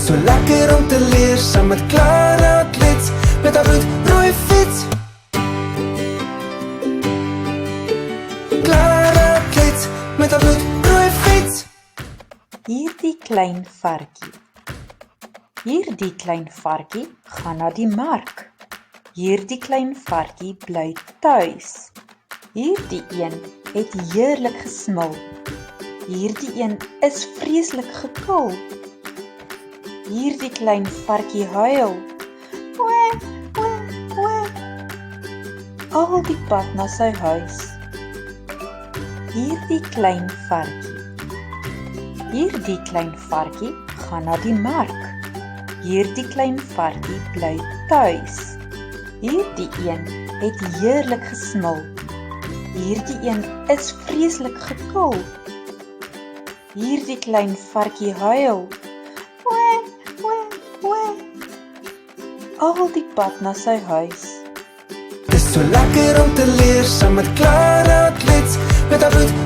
so lekker om te leer saam met Clara Klets met haar bloedrooi fiets. Clara Klets met haar bloedrooi fiets. Hierdie klein varkie. Hierdie klein varkie gaan na die mark. Hierdie klein varkie bly tuis. Hierdie een het heerlik gesmil. Hierdie een is vreeslik gekil. Hierdie klein varkie huil. Wee, wee, wee. Al die pad na sy huis. Hierdie klein varkie. Hierdie klein varkie gaan na die mark. Hierdie klein varkie bly tuis. Hierdie een het heerlik gesmil. Hierdie een is vreeslik gekil. Hierdie klein varkie huil. Wee, wee, wee. Al die pad na sy huis. Dis so lekker om te leer saam met Clara Klets met haar bloed